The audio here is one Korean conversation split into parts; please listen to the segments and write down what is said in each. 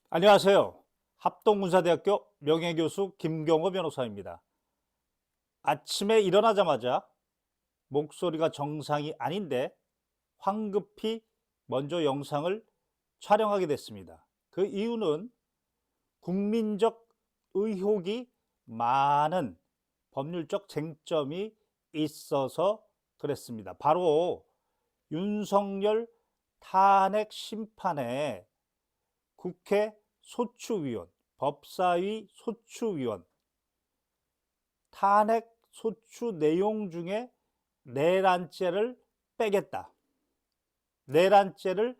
안녕하세요. 합동군사대학교 명예교수 김경호 변호사입니다. 아침에 일어나자마자 목소리가 정상이 아닌데 황급히 먼저 영상을 촬영하게 됐습니다. 그 이유는 국민적 의혹이 많은 법률적 쟁점이 있어서 그랬습니다. 바로 윤석열 탄핵 심판에 국회 소추위원, 법사위 소추위원, 탄핵 소추 내용 중에 내란죄를 빼겠다. 내란죄를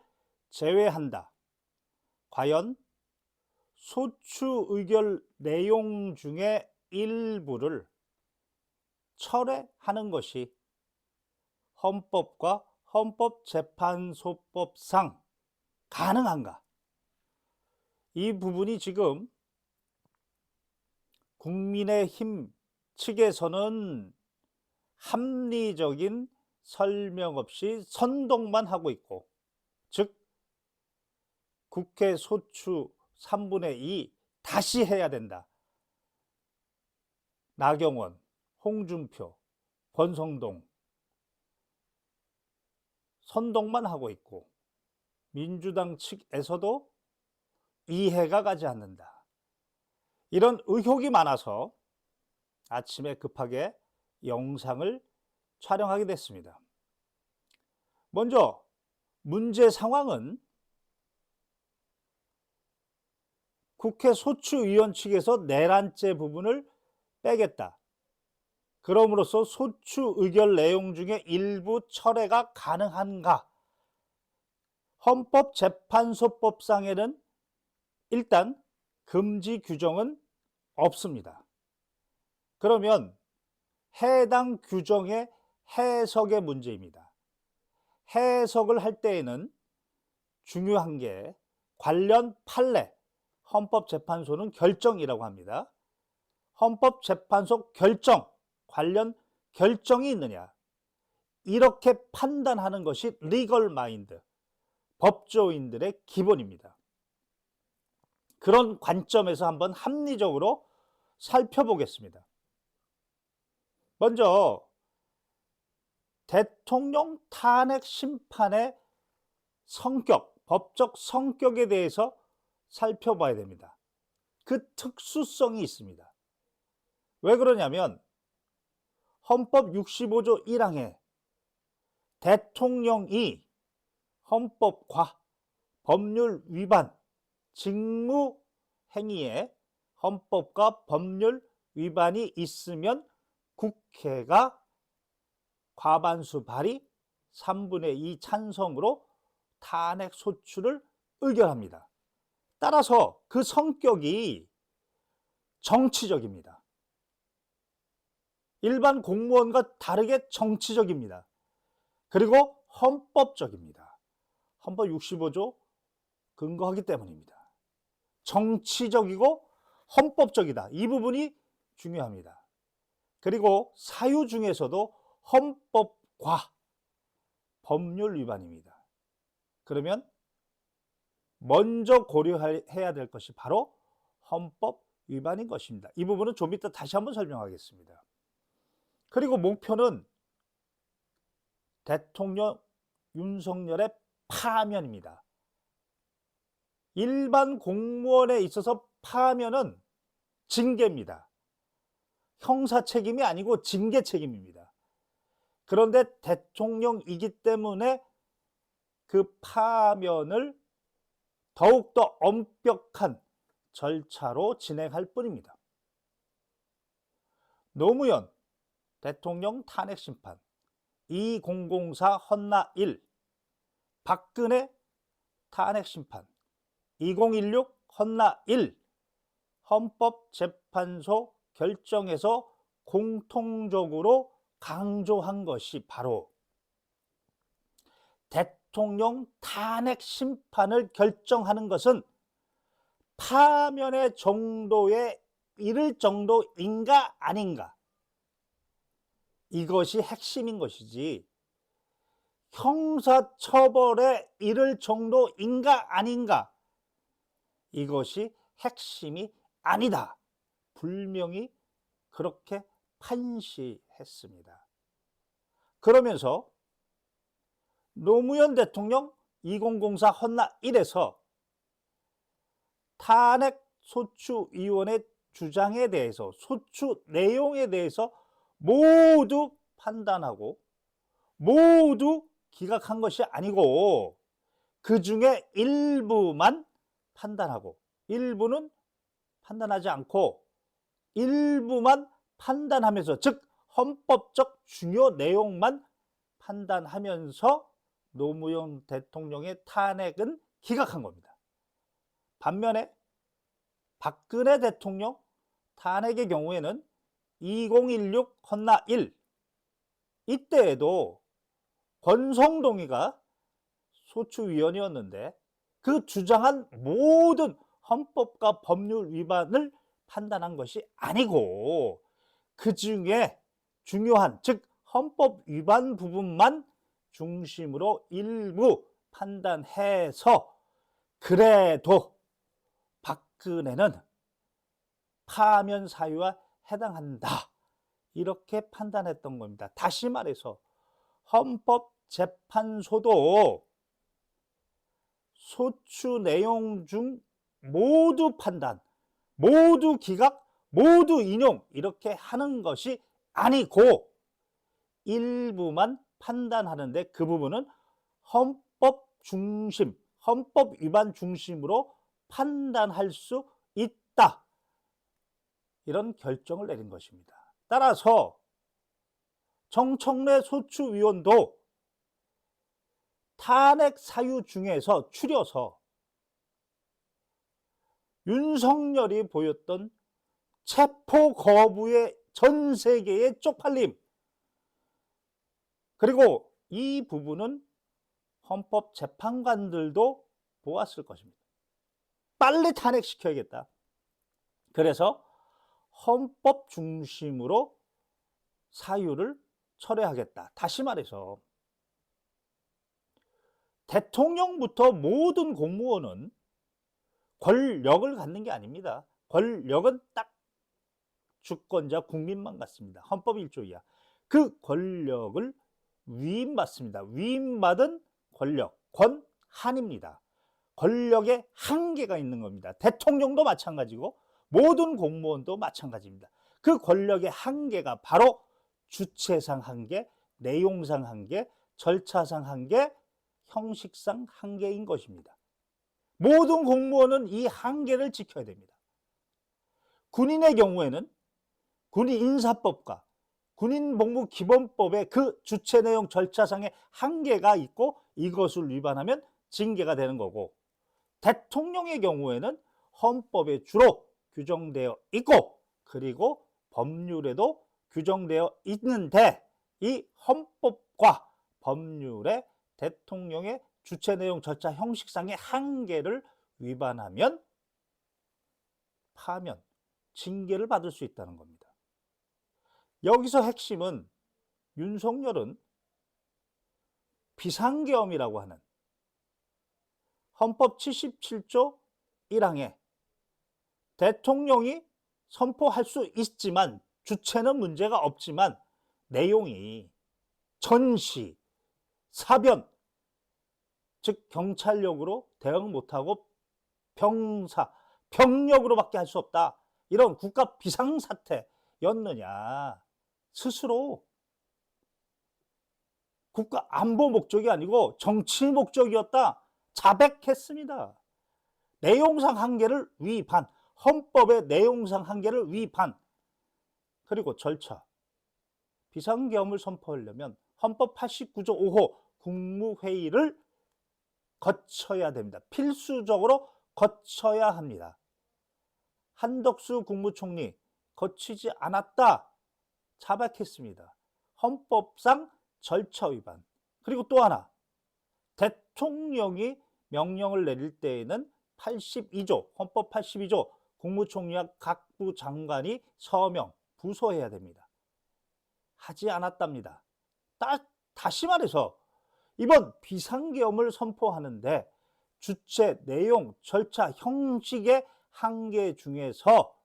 제외한다. 과연 소추 의결 내용 중에 일부를 철회하는 것이 헌법과 헌법재판소법상 가능한가? 이 부분이 지금 국민의힘 측에서는 합리적인 설명 없이 선동만 하고 있고, 즉 국회 소추 3분의 2 다시 해야 된다. 나경원, 홍준표, 권성동 선동만 하고 있고, 민주당 측에서도 이해가 가지 않는다. 이런 의혹이 많아서 아침에 급하게 영상을 촬영하게 됐습니다. 먼저 문제 상황은 국회 소추위원 측에서 내란죄 부분을 빼겠다. 그럼으로써 소추 의결 내용 중에 일부 철회가 가능한가? 헌법재판소법상에는 일단 금지 규정은 없습니다. 그러면 해당 규정의 해석의 문제입니다. 해석을 할 때에는 중요한 게 관련 판례, 헌법재판소는 결정이라고 합니다. 헌법재판소 결정, 관련 결정이 있느냐, 이렇게 판단하는 것이 리걸 마인드, 법조인들의 기본입니다. 그런 관점에서 한번 합리적으로 살펴보겠습니다. 먼저 대통령 탄핵 심판의 성격, 법적 성격에 대해서 살펴봐야 됩니다. 그 특수성이 있습니다. 왜 그러냐면 헌법 65조 1항에 대통령이 헌법과 법률 위반, 직무 행위에 헌법과 법률 위반이 있으면 국회가 과반수 발의 3분의 2 찬성으로 탄핵 소추를 의결합니다. 따라서 그 성격이 정치적입니다. 일반 공무원과 다르게 정치적입니다. 그리고 헌법적입니다. 헌법 65조 근거하기 때문입니다. 정치적이고 헌법적이다. 이 부분이 중요합니다. 그리고 사유 중에서도 헌법과 법률 위반입니다. 그러면 먼저 고려해야 될 것이 바로 헌법 위반인 것입니다. 이 부분은 좀 이따 다시 한번 설명하겠습니다. 그리고 목표는 대통령 윤석열의 파면입니다. 일반 공무원에 있어서 파면은 징계입니다. 형사 책임이 아니고 징계 책임입니다. 그런데 대통령이기 때문에 그 파면을 더욱더 엄격한 절차로 진행할 뿐입니다. 노무현 대통령 탄핵 심판, 2004 헌나 1, 박근혜 탄핵 심판, 2016 헌나 1, 헌법재판소 결정에서 공통적으로 강조한 것이 바로 대통령 탄핵 심판을 결정하는 것은 파면의 정도에 이를 정도인가 아닌가, 이것이 핵심인 것이지 형사처벌에 이를 정도인가 아닌가, 이것이 핵심이 아니다. 분명히 그렇게 판시했습니다. 그러면서 노무현 대통령 2004 헌나 1에서 탄핵 소추위원회 주장에 대해서, 소추 내용에 대해서 모두 판단하고 모두 기각한 것이 아니고 그 중에 일부만 판단하고 일부는 판단하지 않고 일부만 판단하면서, 즉 헌법적 중요 내용만 판단하면서 노무현 대통령의 탄핵은 기각한 겁니다. 반면에 박근혜 대통령 탄핵의 경우에는 2016 헌나 1 이때에도 권성동이가 소추위원이었는데 그 주장한 모든 헌법과 법률 위반을 판단한 것이 아니고 그 중에 중요한, 즉 헌법 위반 부분만 중심으로 일부 판단해서 그래도 박근혜는 파면 사유와 해당한다, 이렇게 판단했던 겁니다. 다시 말해서 헌법재판소도 소추 내용 중 모두 판단, 모두 기각, 모두 인용 이렇게 하는 것이 아니고 일부만 판단하는데 그 부분은 헌법 중심, 헌법 위반 중심으로 판단할 수 있다, 이런 결정을 내린 것입니다. 따라서 정청래 소추위원도 탄핵 사유 중에서 추려서 윤석열이 보였던 체포 거부의 전 세계의 쪽팔림, 그리고 이 부분은 헌법재판관들도 보았을 것입니다. 빨리 탄핵시켜야겠다. 그래서 헌법 중심으로 사유를 철회하겠다. 다시 말해서 대통령부터 모든 공무원은 권력을 갖는 게 아닙니다. 권력은 딱 주권자 국민만 갖습니다. 헌법 1조 이하. 그 권력을 위임받습니다. 위임받은 권력, 권한입니다. 권력에 한계가 있는 겁니다. 대통령도 마찬가지고 모든 공무원도 마찬가지입니다. 그 권력의 한계가 바로 주체상 한계, 내용상 한계, 절차상 한계, 형식상 한계인 것입니다. 모든 공무원은 이 한계를 지켜야 됩니다. 군인의 경우에는 군인인사법과 군인복무기본법의 그 주체 내용 절차상의 한계가 있고 이것을 위반하면 징계가 되는 거고, 대통령의 경우에는 헌법에 주로 규정되어 있고 그리고 법률에도 규정되어 있는데 이 헌법과 법률에 대통령의 주체 내용 절차 형식상의 한계를 위반하면 파면, 징계를 받을 수 있다는 겁니다. 여기서 핵심은 윤석열은 비상계엄이라고 하는 헌법 77조 1항에 대통령이 선포할 수 있지만 주체는 문제가 없지만 내용이 전시, 사변, 즉 경찰력으로 대응 못하고 병력으로밖에 할 수 없다, 이런 국가 비상사태였느냐. 스스로 국가 안보 목적이 아니고 정치 목적이었다 자백했습니다. 내용상 한계를 위반, 헌법의 내용상 한계를 위반. 그리고 절차, 비상계엄을 선포하려면 헌법 89조 5호 국무회의를 거쳐야 됩니다. 필수적으로 거쳐야 합니다. 한덕수 국무총리 거치지 않았다 자백했습니다. 헌법상 절차 위반. 그리고 또 하나, 대통령이 명령을 내릴 때에는 82조, 헌법 82조 국무총리와 각부 장관이 서명, 부서해야 됩니다. 하지 않았답니다. 다시 말해서 이번 비상계엄을 선포하는데 주체, 내용, 절차, 형식의 한계 중에서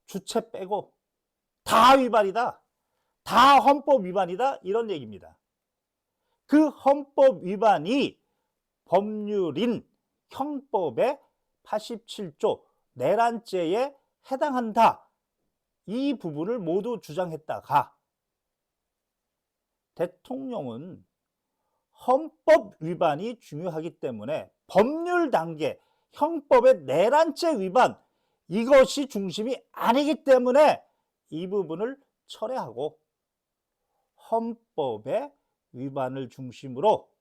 주체 빼고 다 위반이다. 다 헌법 위반이다. 이런 얘기입니다. 그 헌법 위반이 법률인 형법의 87조 내란죄에 해당한다. 이 부분을 모두 주장했다가 대통령은 헌법 위반이 중요하기 때문에 법률 단계, 형법의 내란죄 위반, 이것이 중심이 아니기 때문에 이 부분을 철회하고 헌법의 위반을 중심으로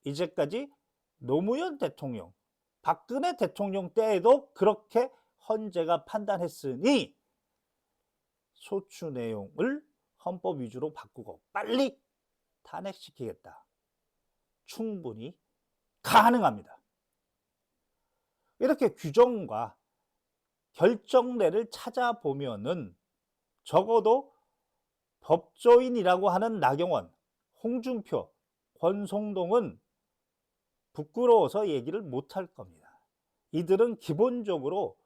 이제까지 노무현 대통령, 박근혜 대통령 때에도 그렇게 헌재가 판단했으니 소추 내용을 헌법 위주로 바꾸고 빨리 탄핵시키겠다. 충분히 가능합니다. 이렇게 규정과 결정례를 찾아보면은 적어도 법조인이라고 하는 나경원, 홍준표, 권성동은 부끄러워서 얘기를 못할 겁니다. 이들은 기본적으로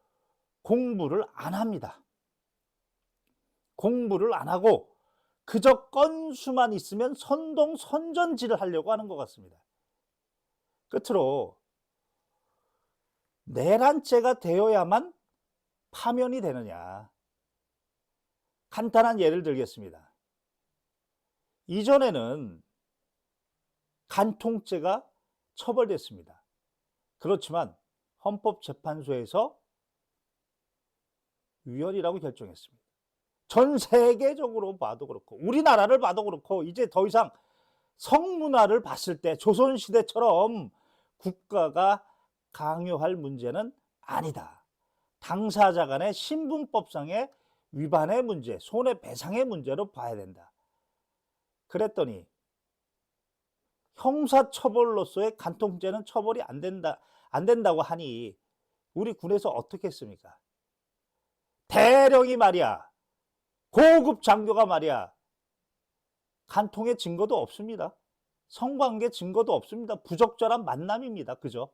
공부를 안 합니다. 공부를 안 하고 그저 건수만 있으면 선동선전질을 하려고 하는 것 같습니다. 끝으로 내란죄가 되어야만 파면이 되느냐. 간단한 예를 들겠습니다. 이전에는 간통죄가 처벌됐습니다. 그렇지만 헌법재판소에서 위헌이라고 결정했습니다. 전 세계적으로 봐도 그렇고 우리나라를 봐도 그렇고 이제 더 이상 성문화를 봤을 때 조선시대처럼 국가가 강요할 문제는 아니다. 당사자 간의 신분법상의 위반의 문제, 손해배상의 문제로 봐야 된다. 그랬더니 형사처벌로서의 간통죄는 처벌이 안 된다고 하니 우리 군에서 어떻게 했습니까? 대령이 말이야, 고급 장교가 말이야, 간통의 증거도 없습니다. 성관계 증거도 없습니다. 부적절한 만남입니다. 그죠?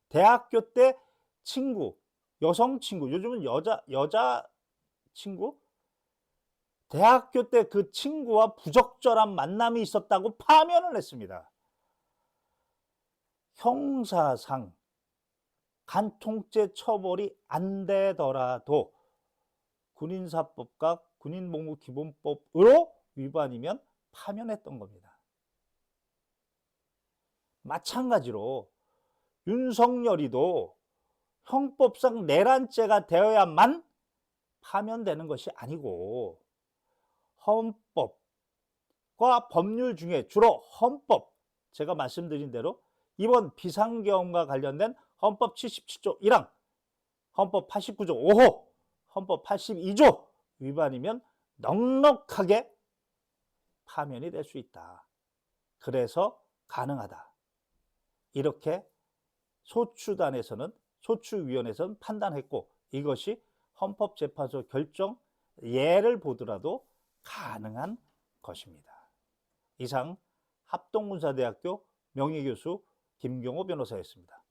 대학교 때 친구, 여성 친구, 요즘은 여자 친구? 대학교 때 그 친구와 부적절한 만남이 있었다고 파면을 했습니다. 형사상 간통죄 처벌이 안 되더라도 군인사법과 군인복무기본법으로 위반이면 파면했던 겁니다. 마찬가지로 윤석열이도 형법상 내란죄가 되어야만 파면되는 것이 아니고 헌법과 법률 중에 주로 헌법, 제가 말씀드린 대로 이번 비상계엄과 관련된 헌법 77조 1항, 헌법 89조 5호, 헌법 82조 위반이면 넉넉하게 파면이 될 수 있다. 그래서 가능하다. 이렇게 소추단에서는, 소추위원회에서는 판단했고 이것이 헌법재판소 결정 예를 보더라도 가능한 것입니다. 이상 합동군사대학교 명예교수 김경호 변호사였습니다.